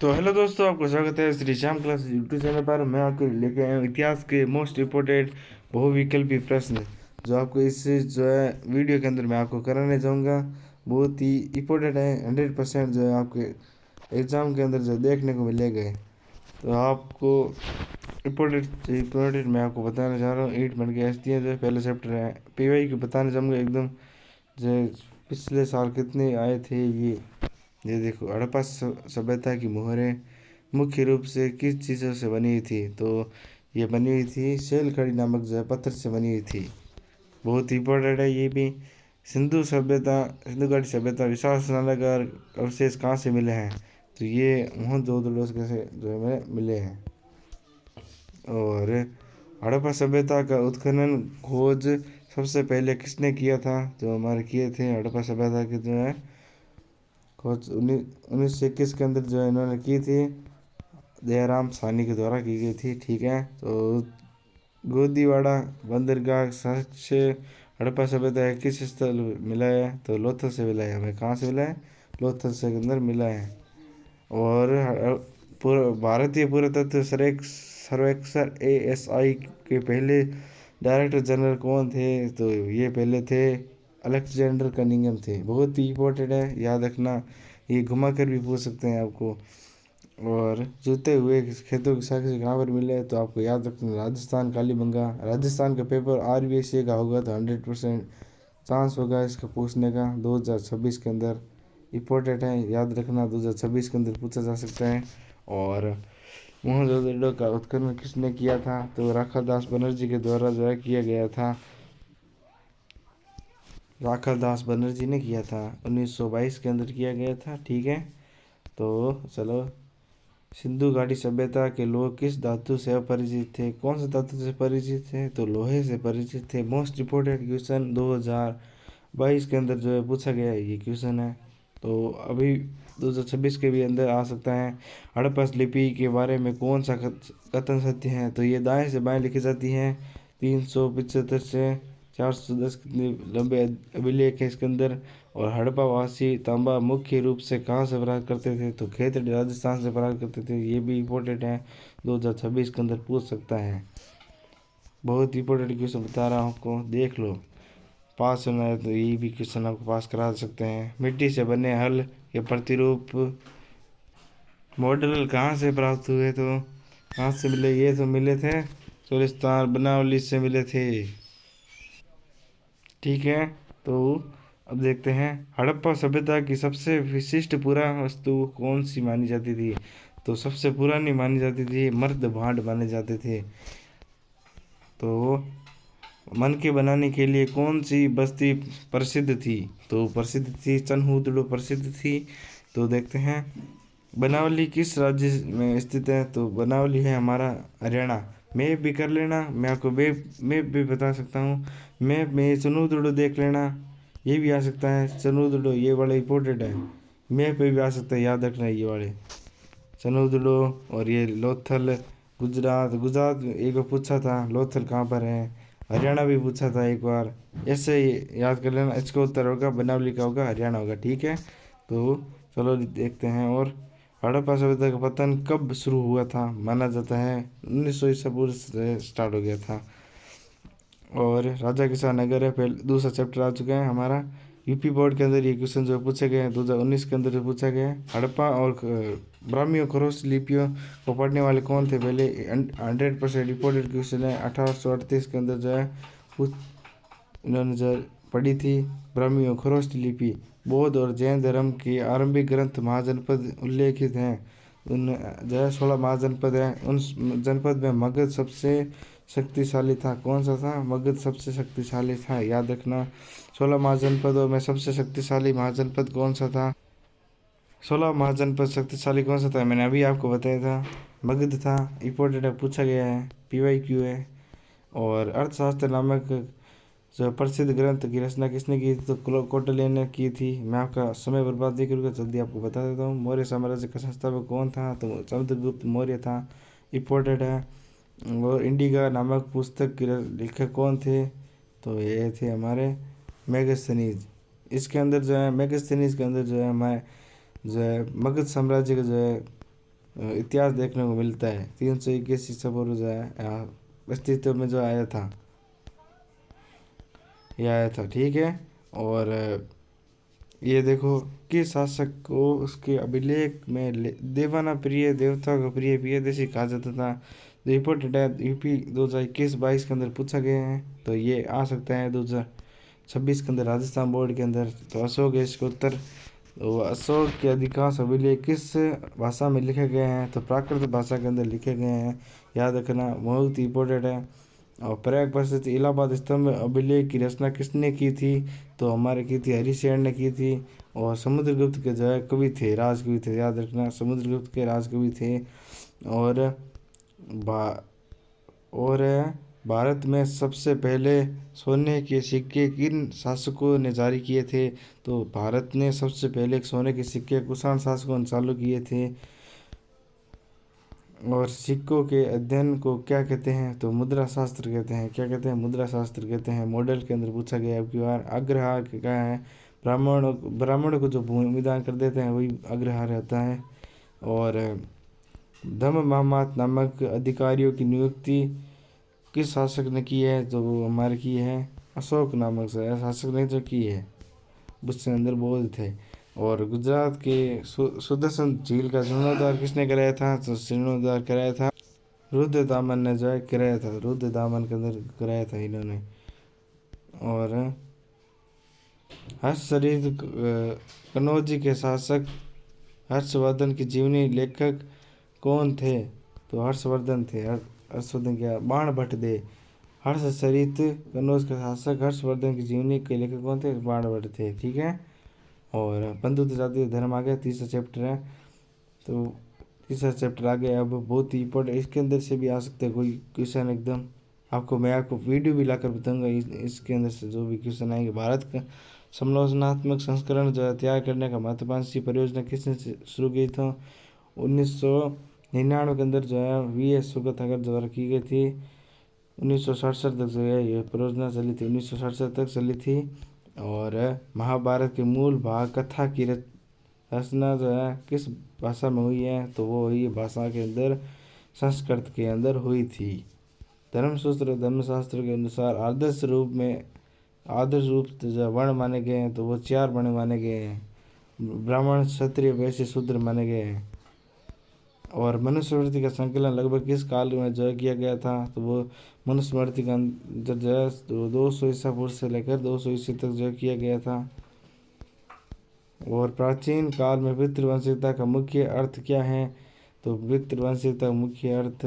तो हेलो दोस्तों, आपका स्वागत है Shri Shyam class YouTube channel पर। मैं आपको लेके आया हूँ इतिहास के मोस्ट इम्पोर्टेंट बहुविकल्पी प्रश्न, जो आपको इस जो है वीडियो के अंदर मैं आपको कराने जाऊँगा। बहुत ही इम्पोर्टेंट है, 100% जो है आपके एग्ज़ाम के अंदर जो देखने को मिलेगा। तो आपको इम्पोर्टेंट इम्पोर्टेंट मैं आपको बताना चाह रहा हूँ। 8 मिनट की हस्ती है, जो पहले चैप्टर है पीवाई को बताना चाहूँगा एकदम। जो पिछले साल कितने आए थे ये देखो। हड़प्पा सभ्यता की मोहरें मुख्य रूप से किस चीज़ों से बनी हुई थी? तो ये बनी हुई थी शैल खड़ी नामक जो है पत्थर से बनी हुई थी। बहुत इंपॉर्टेंट है ये भी। सिंधु घाटी सभ्यता विशाल स्नानागार अवशेष कहाँ से मिले हैं? तो ये मोहनजोदड़ो से जो है मिले हैं। और हड़प्पा सभ्यता का उत्खनन खोज सबसे पहले किसने किया था? जो हमारे किए थे हड़प्पा सभ्यता के जो है खोज 1921 के अंदर जो है इन्होंने की थी, दयाराम साहनी के द्वारा की गई थी। ठीक है, तो गोदीवाड़ा बंदरगाह साक्ष्य हड़प्पा सभ्यता है किस स्थल मिला है? तो लोथल से मिला है। हमें कहाँ से मिला है? लोथल से के अंदर मिला है। और भारतीय पुरातत्व सर्वेक्षण ASI के पहले डायरेक्टर जनरल कौन थे? तो ये पहले थे अलेक्जेंडर कनिंघम थे। बहुत ही इंपॉर्टेंट है, याद रखना। ये घुमा कर भी पूछ सकते हैं आपको। और जुते हुए खेतों की साक्ष्य कहाँ पर मिले? तो आपको याद रखना, राजस्थान कालीबंगा। राजस्थान का पेपर RBSA का होगा, तो 100% चांस होगा इसका पूछने का 2026 के अंदर। इम्पोर्टेंट है, याद रखना, 2026 के अंदर पूछा जा सकता है। और मोहनजोदड़ो का उत्खनन किसने किया था? तो राखालदास बनर्जी के द्वारा जो है किया गया था। राखालदास बनर्जी ने किया था, 1922 के अंदर किया गया था। ठीक है, तो चलो। सिंधु घाटी सभ्यता के लोग किस धातु से अपरिचित थे? कौन से धातु से परिचित थे? तो लोहे से परिचित थे। मोस्ट इम्पोर्टेंट क्वेश्चन 2022 के अंदर जो है पूछा गया है, ये क्वेश्चन है। तो अभी 2026 के भी अंदर आ सकता है। हड़प्पा लिपि के बारे में कौन सा कथन सत्य है? तो ये दाएं से बाएं लिखी जाती हैं। 375 से 410 कितने लंबे अभिलेख है इसके अंदर। और हड़प्पावासी तांबा मुख्य रूप से कहाँ से प्राप्त करते थे? तो खेतड़ी राजस्थान से प्राप्त करते थे। ये भी इम्पोर्टेंट है, 2026 के अंदर पूछ सकता है। बहुत इंपॉर्टेंट क्वेश्चन बता रहा हूँ आपको, देख लो। पास होना है तो ये भी क्वेश्चन आपको पास करा सकते हैं। मिट्टी से बने हल या प्रतिरूप मॉडल कहाँ से प्राप्त हुए? तो कहाँ से मिले? ये तो मिले थे चोलिस्तान बनावली से मिले थे। ठीक है, तो अब देखते हैं हड़प्पा सभ्यता की सबसे विशिष्ट पुरा वस्तु कौन सी मानी जाती थी? तो सबसे पुरानी मानी जाती थी मर्द भांड माने जाते थे। तो मन के बनाने के लिए कौन सी बस्ती प्रसिद्ध थी? तो प्रसिद्ध थी चनहूदड़ो प्रसिद्ध थी। तो देखते हैं बनावली किस राज्य में स्थित है? तो बनावली है हमारा हरियाणा। मैप भी कर लेना, मैं आपको मैप भी बता सकता हूँ। मैप में चनहूदड़ो देख लेना, ये भी आ सकता है चनहूदड़ो, ये वाला इंपॉर्टेंट है। मैप पे भी आ सकता है, याद रखना ये वाले चनहूदड़ो। और ये लोथल गुजरात। गुजरात एक बार पूछा था लोथल कहाँ पर है। हरियाणा भी पूछा था एक बार। ऐसे ही याद कर लेना, इसका उत्तर होगा बनावली का होगा, हरियाणा होगा। ठीक है, तो चलो देखते हैं। और हड़प्पा सभ्यता का पतन कब शुरू हुआ था? माना जाता है 1900 ईसा पूर्व से स्टार्ट हो गया था। और राजा किसान नगर है, पहले दूसरा चैप्टर आ चुका है हमारा। यूपी बोर्ड के अंदर ये क्वेश्चन जो पूछे गए हैं 2019 के अंदर जो पूछा गया है। हड़प्पा और ब्राह्मी और खरोष्ट लिपियों को पढ़ने वाले कौन थे? पहले 100% रिपोर्टेड क्वेश्चन है। 1838 के अंदर जो है इन्होंने जो पढ़ी थी ब्राह्मी और खरोष्ट लिपि। बौद्ध और जैन धर्म के आरंभिक ग्रंथ महाजनपद उल्लेखित हैं। उन जो है 16 महाजनपद हैं। उन जनपद में मगध सबसे शक्तिशाली था। कौन सा था? मगध सबसे शक्तिशाली था, याद रखना। 16 महाजनपदों में सबसे शक्तिशाली महाजनपद कौन सा था? 16 महाजनपद शक्तिशाली कौन सा था? मैंने अभी आपको बताया था, मगध था। इंपॉर्टेंट है, पूछा गया है, PYQ है। और अर्थशास्त्र नामक जो प्रसिद्ध ग्रंथ की रचना किसने की थी? तो कौटिल्य ने की थी। मैं आपका समय बर्बाद नहीं करूँगा, जल्दी आपको बता देता हूँ। मौर्य साम्राज्य का संस्थापक कौन था? तो चंद्रगुप्त मौर्य था। इम्पोर्टेंट है। और इंडिका नामक पुस्तक के लेखक कौन थे? तो ये थे हमारे मेगस्थनीज। इसके अंदर जो है मेगस्थनीज के अंदर जो है हमारे जो है मगध साम्राज्य का जो है इतिहास देखने को मिलता है। 321 ईसा पूर्व जो है यहाँ अस्तित्व में जो आया था, ये आया था, ठीक है। और ये देखो कि शासक को उसके अभिलेख में देवाना प्रिय, देवता का प्रिय प्रियदर्शी कहा जाता था। रिपोर्टेड है यूपी 2021-22 के अंदर पूछा गया है, तो ये आ सकता है 2026 के अंदर राजस्थान बोर्ड के अंदर। तो अशोक है इसका उत्तर। तो अशोक के अधिकांश अभिलेख किस भाषा में लिखे गए हैं? तो प्राकृत भाषा के अंदर लिखे गए हैं, याद रखना, बहुत ही इंपॉर्टेंट है। और प्रयाग प्रसिद्ध इलाहाबाद स्तंभ अभिलेख की रचना किसने की थी? तो हमारे की थी हरिशेन ने की थी। और समुद्रगुप्त के जो है कवि थे, राजकवि थे, याद रखना, समुद्रगुप्त के राजकवि थे। और भा और भारत में सबसे पहले सोने के सिक्के किन शासकों ने जारी किए थे? तो भारत ने सबसे पहले सोने के सिक्के कुषाण शासकों ने चालू किए थे। और सिक्कों के अध्ययन को क्या कहते हैं? तो मुद्रा शास्त्र कहते हैं। क्या कहते हैं? मुद्रा शास्त्र कहते हैं। मॉडल के अंदर पूछा गया अब की बार। अग्रहार क्या है? ब्राह्मण को जो भूमिदान कर देते हैं वही अग्रहार रहता है। और धम्म महमात नामक अधिकारियों की नियुक्ति किस शासक ने की है? तो वो हमारे की है अशोक नामक शासक ने जो की है। उसके अंदर बोल थे। और गुजरात के सुदर्शन झील का जीर्णोद्धार किसने कराया था? तो जीर्णोद्धार कराया था रुद्रदामन ने जो है कराया था। रुद्रदामन के अंदर कराया था इन्होंने। और हर्षचरित कनौजी के शासक हर्षवर्धन की जीवनी लेखक कौन थे? तो हर्षवर्धन थे। हर्षवर्धन क्या? बाणभट्ट दे। हर्षचरित कनौज के शासक हर्षवर्धन की जीवनी के लेखक कौन थे? बाणभट्ट थे, ठीक है। और बंधुत्व जाति धर्म आ गया, तीसरा चैप्टर है। तो तीसरा चैप्टर आ गया। अब बहुत ही इंपॉर्टेंट, इसके अंदर से भी आ सकते हैं कोई क्वेश्चन एकदम। मैं आपको वीडियो भी लाकर बताऊंगा इसके अंदर से जो भी क्वेश्चन आएंगे। भारत का समालोचनात्मक संस्करण जो है तैयार करने का महत्वाकांक्षी परियोजना किसने शुरू की था? 1999 के अंदर जो है वी.एस. सुगतकर द्वारा की गई थी। 1967 तक जो है ये परियोजना चली थी, 1967 तक चली थी। और महाभारत के मूल भाग कथा की रचना जो है किस भाषा में हुई है? तो वो हुई भाषा के अंदर संस्कृत के अंदर हुई थी। धर्मसूत्र धर्मशास्त्र के अनुसार आदर्श रूप जो वर्ण माने गए हैं तो वो 4 वर्ण माने गए हैं। ब्राह्मण, क्षत्रिय, वैश्य, शूद्र माने गए हैं। और मनुस्मृति का संकलन लगभग किस काल में जो किया गया था? तो वो मनुस्मृति का जो है 200 ईसा पूर्व से लेकर 200 ईस्वी तक जो किया गया था। और प्राचीन काल में पितृवंशिकता का मुख्य अर्थ क्या है? तो पितृवंशिकता का मुख्य अर्थ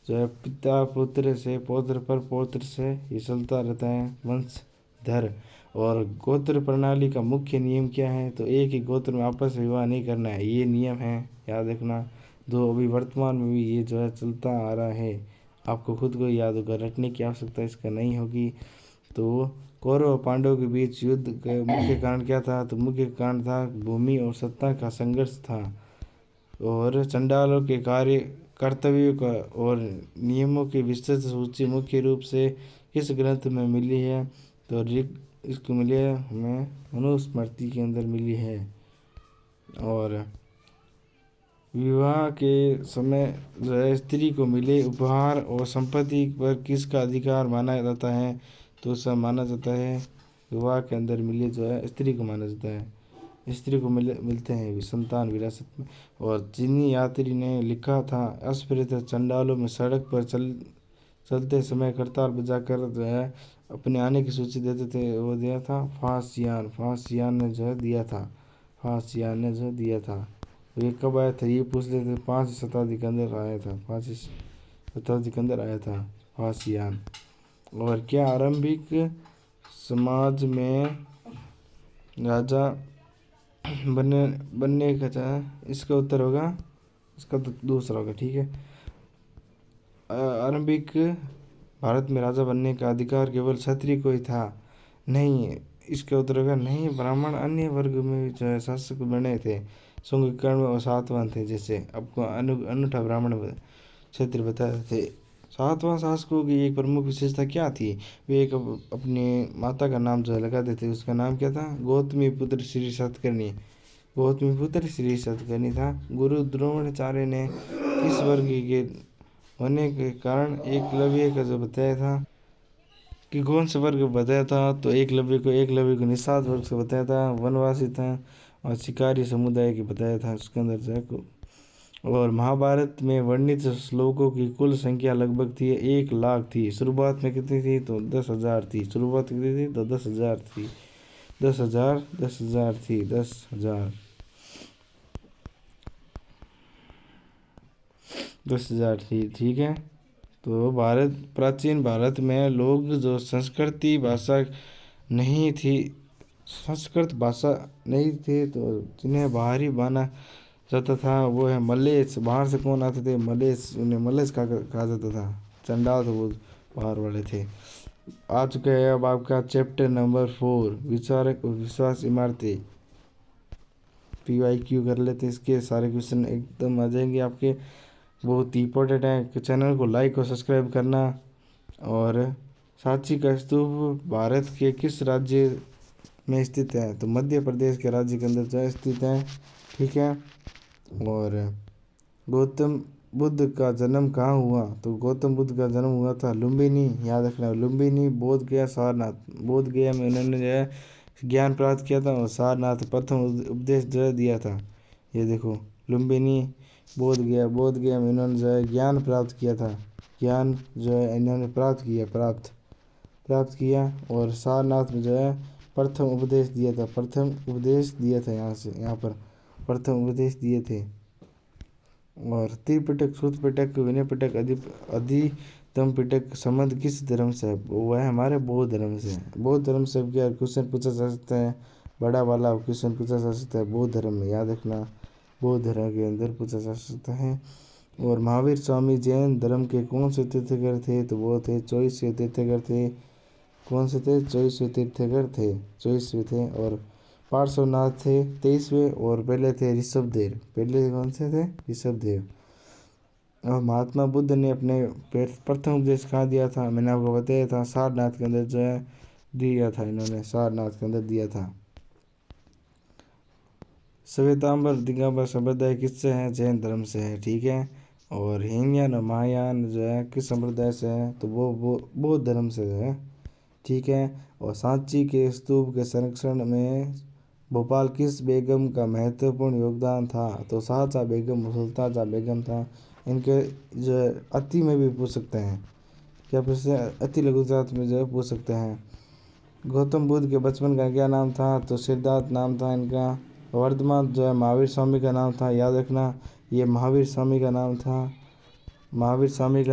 जो है पिता पुत्र से, पौत्र पर पौत्र से ये चलता रहता है, वंशधर। और गोत्र प्रणाली का मुख्य नियम क्या है? तो एक ही गोत्र में आपस में विवाह नहीं करना है, ये नियम है, याद रखना। जो अभी वर्तमान में भी ये जो है चलता आ रहा है, आपको खुद को याद होगा, रटने की आवश्यकता इसका नहीं होगी। तो कौरव और पांडवों के बीच युद्ध का मुख्य कारण क्या था? तो मुख्य कारण था भूमि और सत्ता का संघर्ष था। और चंडालों के कर्तव्यों का और नियमों की विस्तृत सूची मुख्य रूप से किस ग्रंथ में मिली है? तो इसको मिली है हमें मनुस्मृति के अंदर मिली है। और विवाह के समय जो है स्त्री को मिले उपहार और संपत्ति पर किसका अधिकार माना जाता है? तो सब माना जाता है विवाह के अंदर मिले जो है स्त्री को माना जाता है, स्त्री को मिलते हैं संतान विरासत में। और चीनी यात्री ने लिखा था अस्पृश्य चंडालों में सड़क पर चलते समय करताल बजाकर जो है अपने आने की सूची देते थे, वो दिया था फासियान ने जो है दिया था, फासियान ने जो दिया था। ये कब आया था ये पूछ लेते, 5वीं शताब्दी के अंदर आया था, 5वीं शताब्दी के अंदर आया था फासियान। और क्या आरंभिक समाज में राजा बनने का चाहे? इसका उत्तर होगा, इसका तो दूसरा होगा, ठीक है। आरंभिक भारत में राजा बनने का अधिकार केवल क्षत्रिय को ही था? नहीं, इसका उत्तर होगा नहीं, ब्राह्मण अन्य वर्ग में जो है शासक बने थे, शुंग, कर्ण और सातवाहन थे। जैसे आपको अनूठा ब्राह्मण क्षेत्र बताए थे। सातवां शासकों की एक प्रमुख विशेषता क्या थी? वे एक अपने माता का नाम जो है लगाते थे, उसका नाम क्या था? गौतमी पुत्र श्री सातकर्णी, गौतमीपुत्र श्री सतकर्णी था। गुरु द्रोणाचार्य ने किस वर्ग के होने के कारण एकलव्य का जो बताया था कि कौन सा वर्ग बताया था, तो एकलव्य को निषाद वर्ग से बताया था, वनवासी था और शिकारी समुदाय के बताया था उसके अंदर जो। और महाभारत में वर्णित श्लोकों की कुल संख्या लगभग थी 1,00,000 थी। शुरुआत में कितनी थी, तो 10,000 थी। शुरुआत कितनी थी, तो 10,000 थी। 10,000 थी, 10,000 थी, ठीक है। तो प्राचीन भारत में लोग जो संस्कृत भाषा नहीं थी तो जिन्हें बाहरी माना जाता था वो है मलेच्छ। बाहर से कौन आते थे, मलेच्छ। उन्हें मलेच्छ कहा जाता था। चंडाल तो वो बाहर वाले थे। आ चुका है अब आपका चैप्टर नंबर 4, विश्वास इमारतें। PYQ कर लेते, इसके सारे क्वेश्चन एकदम आ जाएंगे आपके, बहुत ही इंपॉर्टेंट है। चैनल को लाइक और सब्सक्राइब करना। और सांची का स्तूप भारत के किस राज्य में स्थित है, तो मध्य प्रदेश के राज्य के अंदर जो स्थित है, ठीक है। और गौतम बुद्ध का जन्म कहाँ हुआ, तो गौतम बुद्ध का जन्म हुआ था लुम्बिनी, याद रखना, लुम्बिनी, बोध गया, सारनाथ। बोध गया में उन्होंने जो है ज्ञान प्राप्त किया था और सारनाथ प्रथम उपदेश जो है दिया था। ये देखो, लुम्बिनी, बोध गया में इन्होंने जो है ज्ञान प्राप्त किया था। ज्ञान जो है इन्होंने प्राप्त किया और सारनाथ में जो है प्रथम उपदेश दिया था। यहाँ पर प्रथम उपदेश दिए थे। और त्रिपिटक, शुद्ध पिटक, विनय पिटक, अधितम पिटक संबंध किस धर्म से है, वो है हमारे बौद्ध धर्म से। बौद्ध धर्म से क्या क्वेश्चन पूछा जा सकता है, बड़ा वाला क्वेश्चन पूछा जा सकता है बौद्ध धर्म में, याद रखना, बौद्ध धर्म के अंदर पूछा जा सकता है। और महावीर स्वामी जैन धर्म के कौन से तीर्थकर थे, तो वो थे 24वें तीर्थकर थे। कौन से थे, 24वें तीर्थकर थे, 24वें थे। और पार्श्वनाथ थे 23वें, और पहले थे ऋषभदेव। पहले कौन से थे, ऋषभदेव। और महात्मा बुद्ध ने अपने प्रथम उपदेश कहाँ दिया था, मैंने आपको बताया था, सारनाथ के अंदर जो है दिया था। इन्होंने सारनाथ के अंदर दिया था। श्वेतांबर दिगंबर संप्रदाय किससे है, जैन धर्म से है, ठीक है। और हीनयान और महायान जो है किस संप्रदाय से है, तो वो बौद्ध धर्म से है, ठीक है। और सांची के स्तूप के संरक्षण में भोपाल किस बेगम का महत्वपूर्ण योगदान था, तो शाहजहाँ बेगम, सुल्तान जहाँ बेगम था। इनके जो है अति में भी पूछ सकते हैं, क्या पूछ सकते हैं, अति लघु जात में जो है पूछ सकते हैं। गौतम बुद्ध के बचपन का क्या नाम था, तो सिद्धार्थ नाम था इनका। वर्धमान जो है महावीर स्वामी का नाम था, याद रखना, ये महावीर स्वामी का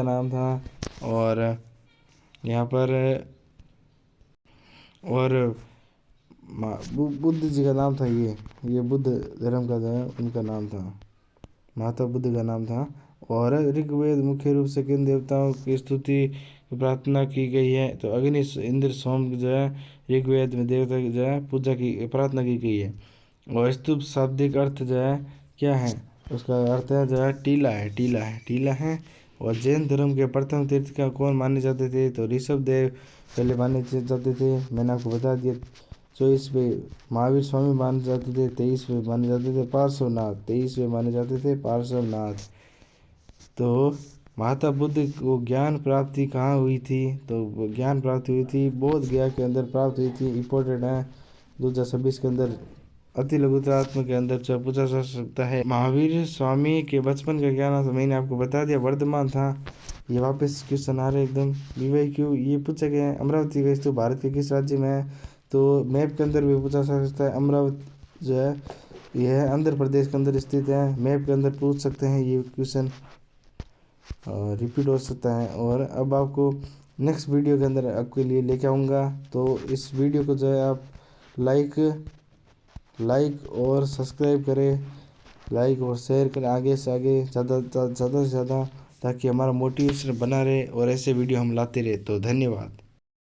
नाम था। और यहाँ पर और बुद्ध जी का नाम था, ये बुद्ध धर्म का जो है उनका नाम था, महात्मा बुद्ध का नाम था। और ऋग्वेद मुख्य रूप से किन देवताओं की स्तुति प्रार्थना की गई है, तो अग्नि, इंद्र, सोम जो है ऋग्वेद में देवता की जो है पूजा की प्रार्थना की गई है। और स्तूप शाब्दिक अर्थ जो है क्या है, उसका अर्थ है जो है टीला है। और जैन धर्म के प्रथम तीर्थकर कौन माने जाते थे, तो ऋषभदेव पहले माने जाते थे, मैंने आपको बता दिया। 24वें महावीर स्वामी माने जाते थे, 23वें माने जाते थे पार्श्वनाथ, 23वें माने जाते थे पार्श्वनाथ। तो महात्मा बुद्ध को ज्ञान प्राप्ति कहाँ हुई थी, तो ज्ञान प्राप्ति हुई थी बोध गया के अंदर प्राप्त हुई थी। इंपॉर्टेंट है 2026 के अंदर, अति लघुत्रात्मक के अंदर जो पूछा जा सकता है। महावीर स्वामी के बचपन का क्या नाम था, मैंने आपको बता दिया, वर्धमान था। ये वापस क्वेश्चन आ रहे एकदम PYQ, ये पूछा गया है अमरावती का स्तूप भारत के किस राज्य में है, तो मैप के अंदर भी पूछा जा सकता है। अमरावती जो है यह आंध्र प्रदेश के अंदर स्थित है, मैप के अंदर पूछ सकते हैं ये क्वेश्चन, रिपीट हो सकता है। और अब आपको नेक्स्ट वीडियो के अंदर आपके लिए लेके आऊँगा, तो इस वीडियो को जो है आप लाइक और सब्सक्राइब करें, लाइक और शेयर करें आगे से आगे, ज़्यादा से ज़्यादा, ताकि हमारा मोटिवेशन बना रहे और ऐसे वीडियो हम लाते रहे। तो धन्यवाद।